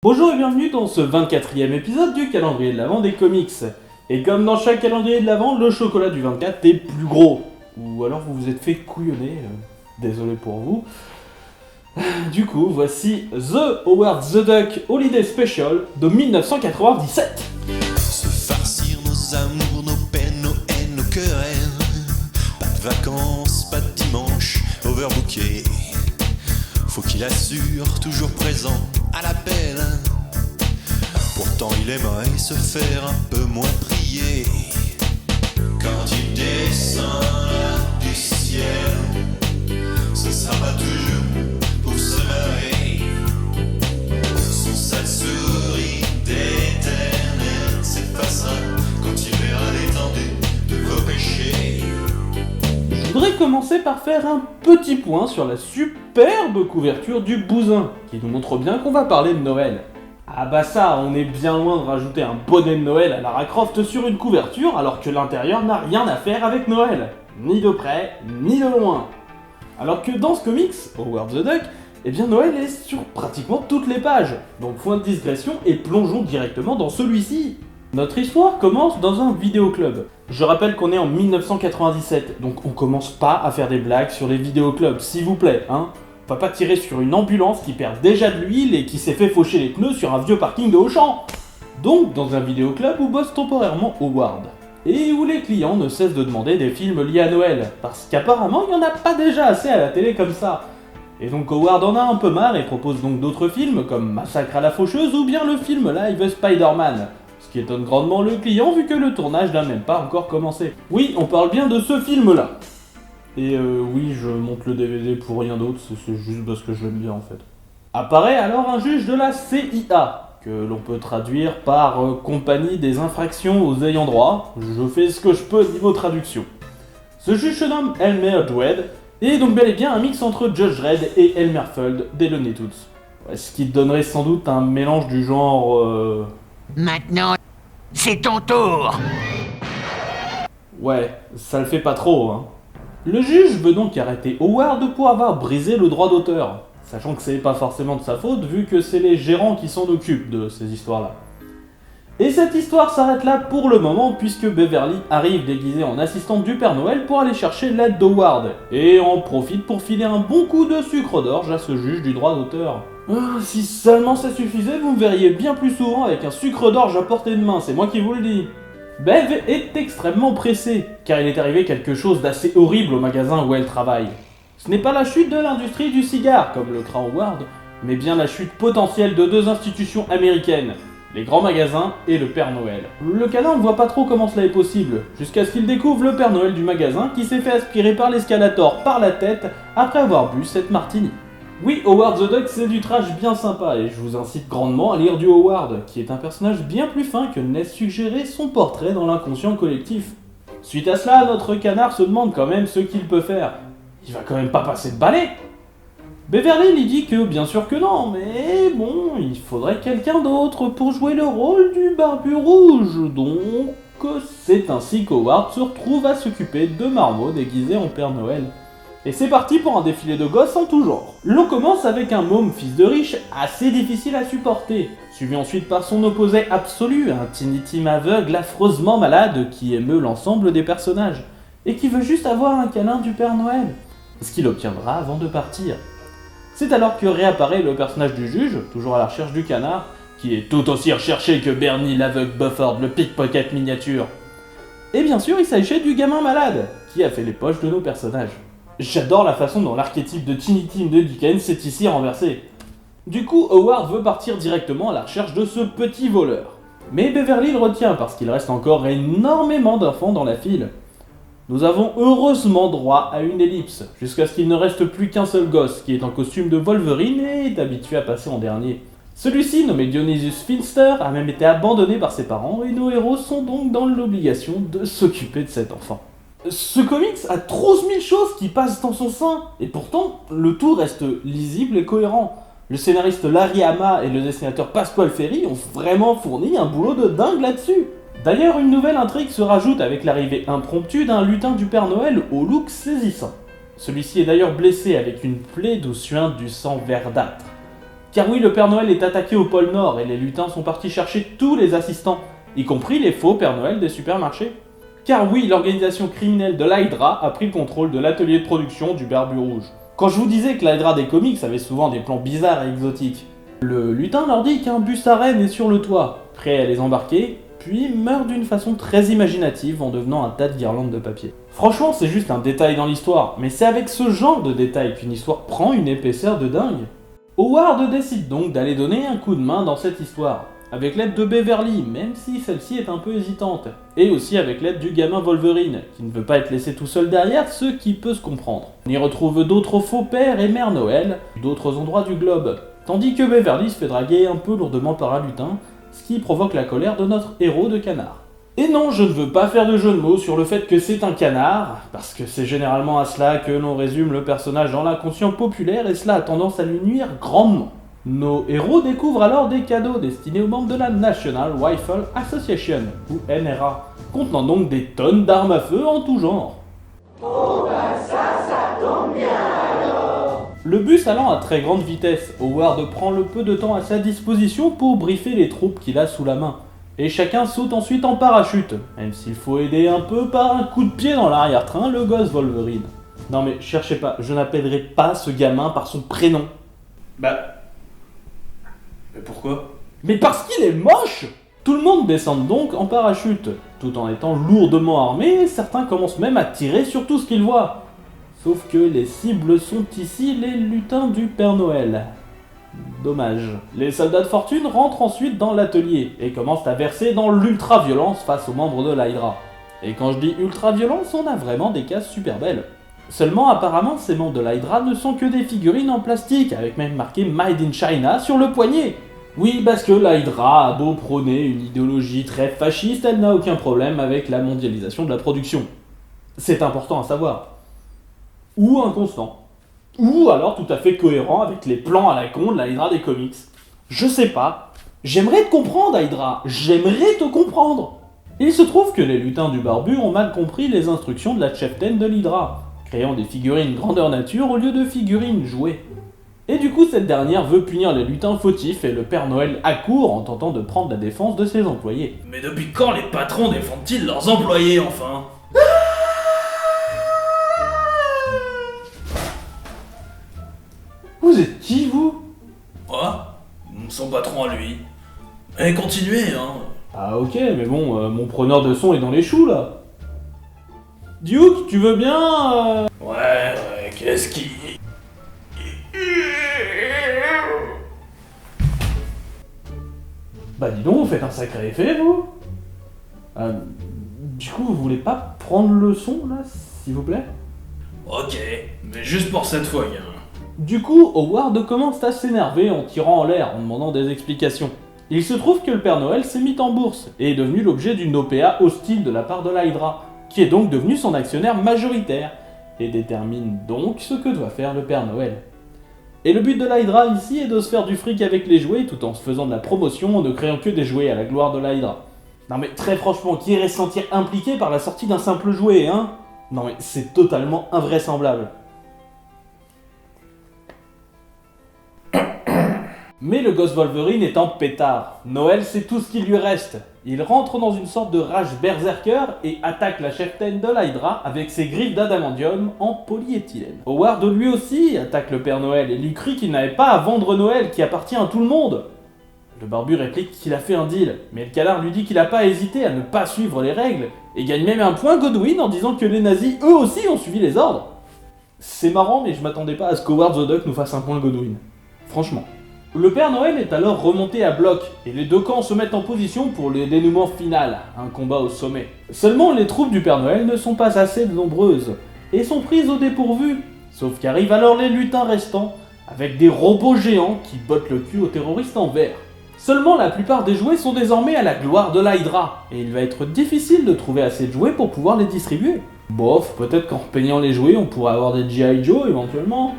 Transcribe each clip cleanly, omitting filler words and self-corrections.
Bonjour et bienvenue dans ce 24e épisode du calendrier de l'Avent des comics. Et comme dans chaque calendrier de l'Avent, le chocolat du 24 est plus gros. Ou alors vous vous êtes fait couillonner, désolé pour vous. Du coup, voici The Howard the Duck Holiday Special de 1997. Se farcir nos amours, nos peines, nos haines, nos querelles. Pas de vacances, pas de dimanche, overbooké. Faut qu'il assure, toujours présent à l'appel. Pourtant il aimerait se faire un peu moins prier. Quand il descend là du ciel, ce sera pas toujours pour se marrer. Son sale sourire d'éternel s'effacera quand il verra l'étendue de vos péchés. Je voudrais commencer par faire un petit point sur la superbe couverture du bousin, qui nous montre bien qu'on va parler de Noël. Ah bah ça, on est bien loin de rajouter un bonnet de Noël à Lara Croft sur une couverture alors que l'intérieur n'a rien à faire avec Noël. Ni de près, ni de loin. Alors que dans ce comics, Howard the Duck, eh bien Noël est sur pratiquement toutes les pages. Donc point de digression et plongeons directement dans celui-ci. Notre histoire commence dans un vidéoclub. Je rappelle qu'on est en 1997, donc on commence pas à faire des blagues sur les vidéoclubs, s'il vous plaît, hein. On va pas tirer sur une ambulance qui perd déjà de l'huile et qui s'est fait faucher les pneus sur un vieux parking de Auchan. Donc dans un vidéoclub où bosse temporairement Howard. Et où les clients ne cessent de demander des films liés à Noël, parce qu'apparemment il n'y en a pas déjà assez à la télé comme ça. Et donc Howard en a un peu marre et propose donc d'autres films comme Massacre à la faucheuse ou bien le film live Spider-Man. Ce qui étonne grandement le client vu que le tournage n'a même pas encore commencé. Oui, on parle bien de ce film-là. Et oui, je monte le DVD pour rien d'autre, c'est juste parce que je l'aime bien en fait. Apparaît alors un juge de la CIA, que l'on peut traduire par Compagnie des infractions aux ayants droit. Je fais ce que je peux niveau traduction. Ce juge se nomme Elmer Dredd, et donc bel et bien un mix entre Judge Dredd et Elmer Fudd des Looney Tunes. Ce qui donnerait sans doute un mélange du genre... Maintenant, c'est ton tour. Ouais, ça le fait pas trop, hein. Le juge veut donc arrêter Howard pour avoir brisé le droit d'auteur, sachant que c'est pas forcément de sa faute vu que c'est les gérants qui s'en occupent de ces histoires-là. Et cette histoire s'arrête là pour le moment puisque Beverly arrive déguisée en assistante du Père Noël pour aller chercher l'aide d'Howard, et en profite pour filer un bon coup de sucre d'orge à ce juge du droit d'auteur. Si seulement ça suffisait, vous me verriez bien plus souvent avec un sucre d'orge à portée de main, c'est moi qui vous le dis. Bev est extrêmement pressée, car il est arrivé quelque chose d'assez horrible au magasin où elle travaille. Ce n'est pas la chute de l'industrie du cigare, comme le craint Howard, mais bien la chute potentielle de deux institutions américaines, les grands magasins et le Père Noël. Le canin ne voit pas trop comment cela est possible, jusqu'à ce qu'il découvre le Père Noël du magasin qui s'est fait aspirer par l'escalator par la tête après avoir bu cette martini. Oui, Howard the Duck c'est du trash bien sympa et je vous incite grandement à lire du Howard, qui est un personnage bien plus fin que ne laisse suggérer son portrait dans l'inconscient collectif. Suite à cela, notre canard se demande quand même ce qu'il peut faire. Il va quand même pas passer de balai. Beverly lui dit que bien sûr que non, mais bon, il faudrait quelqu'un d'autre pour jouer le rôle du barbu rouge, donc c'est ainsi qu'Howard se retrouve à s'occuper de Marmot déguisé en Père Noël. Et c'est parti pour un défilé de gosses en tout genre. L'on commence avec un môme fils de riche assez difficile à supporter, suivi ensuite par son opposé absolu, un Tiny Tim aveugle affreusement malade qui émeut l'ensemble des personnages, et qui veut juste avoir un câlin du Père Noël, ce qu'il obtiendra avant de partir. C'est alors que réapparaît le personnage du juge, toujours à la recherche du canard, qui est tout aussi recherché que Bernie l'aveugle Bufford, le pickpocket miniature. Et bien sûr, il s'agit du gamin malade, qui a fait les poches de nos personnages. J'adore la façon dont l'archétype de Tiny Tim de Dickens s'est ici renversé. Du coup, Howard veut partir directement à la recherche de ce petit voleur. Mais Beverly le retient parce qu'il reste encore énormément d'enfants dans la file. Nous avons heureusement droit à une ellipse, jusqu'à ce qu'il ne reste plus qu'un seul gosse qui est en costume de Wolverine et est habitué à passer en dernier. Celui-ci, nommé Dionysius Finster, a même été abandonné par ses parents et nos héros sont donc dans l'obligation de s'occuper de cet enfant. Ce comics a trop 1000 choses qui passent dans son sein, et pourtant, le tout reste lisible et cohérent. Le scénariste Larry Hama et le dessinateur Pasquale Ferry ont vraiment fourni un boulot de dingue là-dessus. D'ailleurs, une nouvelle intrigue se rajoute avec l'arrivée impromptue d'un lutin du Père Noël au look saisissant. Celui-ci est d'ailleurs blessé avec une plaie d'où suinte du sang verdâtre. Car oui, le Père Noël est attaqué au pôle Nord et les lutins sont partis chercher tous les assistants, y compris les faux Père Noël des supermarchés. Car oui, l'organisation criminelle de l'Hydra a pris le contrôle de l'atelier de production du Barbu Rouge. Quand je vous disais que l'Hydra des comics avait souvent des plans bizarres et exotiques, le lutin leur dit qu'un bus à Rennes est sur le toit, prêt à les embarquer, puis meurt d'une façon très imaginative en devenant un tas de guirlandes de papier. Franchement, c'est juste un détail dans l'histoire, mais c'est avec ce genre de détail qu'une histoire prend une épaisseur de dingue. Howard décide donc d'aller donner un coup de main dans cette histoire, avec l'aide de Beverly, même si celle-ci est un peu hésitante, et aussi avec l'aide du gamin Wolverine, qui ne veut pas être laissé tout seul derrière, ce qui peut se comprendre. On y retrouve d'autres faux pères et mères Noël, d'autres endroits du globe, tandis que Beverly se fait draguer un peu lourdement par un lutin, ce qui provoque la colère de notre héros de canard. Et non, je ne veux pas faire de jeu de mots sur le fait que c'est un canard, parce que c'est généralement à cela que l'on résume le personnage dans l'inconscient populaire et cela a tendance à lui nuire grandement. Nos héros découvrent alors des cadeaux destinés aux membres de la National Rifle Association, ou NRA, contenant donc des tonnes d'armes à feu en tout genre. Oh bah ça tombe bien alors. Le bus allant à très grande vitesse, Howard prend le peu de temps à sa disposition pour briefer les troupes qu'il a sous la main. Et chacun saute ensuite en parachute, même s'il faut aider un peu par un coup de pied dans l'arrière-train le gosse Wolverine. Non mais cherchez pas, je n'appellerai pas ce gamin par son prénom. Mais pourquoi? Mais parce qu'il est moche! Tout le monde descend donc en parachute, tout en étant lourdement armé, et certains commencent même à tirer sur tout ce qu'ils voient. Sauf que les cibles sont ici les lutins du Père Noël. Dommage. Les soldats de fortune rentrent ensuite dans l'atelier et commencent à verser dans l'ultra-violence face aux membres de l'Hydra. Et quand je dis ultra-violence, on a vraiment des cases super belles. Seulement apparemment ces membres de l'Hydra ne sont que des figurines en plastique, avec même marqué Made in China sur le poignet. Oui, parce que l'Hydra a beau prôner une idéologie très fasciste, elle n'a aucun problème avec la mondialisation de la production. C'est important à savoir. Ou inconstant. Ou alors tout à fait cohérent avec les plans à la con de la Hydra des comics. Je sais pas. J'aimerais te comprendre, Hydra. J'aimerais te comprendre. Il se trouve que les lutins du barbu ont mal compris les instructions de la cheftaine de l'Hydra, créant des figurines grandeur nature au lieu de figurines jouées. Et du coup, cette dernière veut punir les lutins fautifs et le Père Noël accourt en tentant de prendre la défense de ses employés. Mais depuis quand les patrons défendent-ils leurs employés, enfin? Vous êtes qui, vous? Moi? Son patron à lui. Et continuez, hein. Ah ok, mais bon, mon preneur de son est dans les choux, là. Duke, tu veux bien Ouais, qu'est-ce qui... Bah dis donc, vous faites un sacré effet, vous. Du coup, vous voulez pas prendre le son, là, s'il vous plaît? Ok, mais juste pour cette fois, gars. Du coup, Howard commence à s'énerver en tirant en l'air, en demandant des explications. Il se trouve que le Père Noël s'est mis en bourse, et est devenu l'objet d'une OPA hostile de la part de l'Hydra, qui est donc devenu son actionnaire majoritaire, et détermine donc ce que doit faire le Père Noël. Et le but de l'Hydra ici est de se faire du fric avec les jouets tout en se faisant de la promotion en ne créant que des jouets à la gloire de l'Hydra. Non mais très franchement, qui irait se sentir impliqué par la sortie d'un simple jouet, hein? Non mais c'est totalement invraisemblable. Mais le gosse Wolverine est en pétard. Noël, c'est tout ce qui lui reste. Il rentre dans une sorte de rage berserker et attaque la cheftaine de l'Hydra avec ses griffes d'adamantium en polyéthylène. Howard lui aussi attaque le Père Noël et lui crie qu'il n'avait pas à vendre Noël qui appartient à tout le monde. Le barbu réplique qu'il a fait un deal, mais le canard lui dit qu'il n'a pas hésité à ne pas suivre les règles et gagne même un point Godwin en disant que les nazis eux aussi ont suivi les ordres. C'est marrant, mais je m'attendais pas à ce qu'Howard the Duck nous fasse un point Godwin. Franchement. Le Père Noël est alors remonté à bloc, et les deux camps se mettent en position pour le dénouement final, un combat au sommet. Seulement, les troupes du Père Noël ne sont pas assez nombreuses, et sont prises au dépourvu, sauf qu'arrivent alors les lutins restants, avec des robots géants qui bottent le cul aux terroristes en vert. Seulement, la plupart des jouets sont désormais à la gloire de l'Hydra, et il va être difficile de trouver assez de jouets pour pouvoir les distribuer. Bof, peut-être qu'en repeignant les jouets, on pourrait avoir des G.I. Joe éventuellement.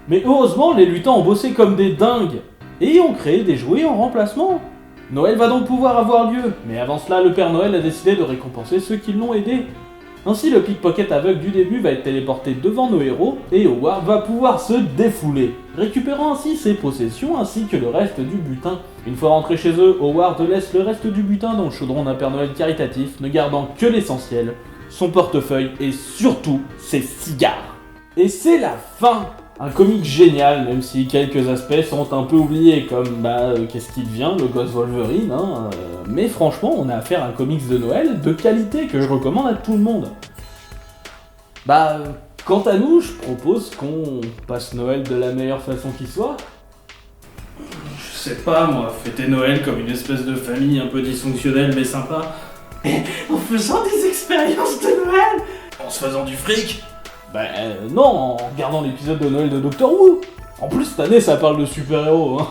Mais heureusement, les lutins ont bossé comme des dingues, et ont créé des jouets en remplacement. Noël va donc pouvoir avoir lieu, mais avant cela, le Père Noël a décidé de récompenser ceux qui l'ont aidé. Ainsi, le pickpocket aveugle du début va être téléporté devant nos héros, et Howard va pouvoir se défouler, récupérant ainsi ses possessions ainsi que le reste du butin. Une fois rentré chez eux, Howard laisse le reste du butin dans le chaudron d'un Père Noël caritatif, ne gardant que l'essentiel, son portefeuille et surtout ses cigares. Et c'est la fin! Un comic génial, même si quelques aspects sont un peu oubliés, comme qu'est-ce qu'il devient, le gosse Wolverine, hein, mais franchement, on a affaire à un comics de Noël de qualité que je recommande à tout le monde. Quant à nous, je propose qu'on passe Noël de la meilleure façon qui soit. Je sais pas moi, fêter Noël comme une espèce de famille un peu dysfonctionnelle mais sympa. En faisant des expériences de Noël. En se faisant du fric. Non, en regardant l'épisode de Noël de Doctor Who. En plus, cette année, ça parle de super-héros, hein.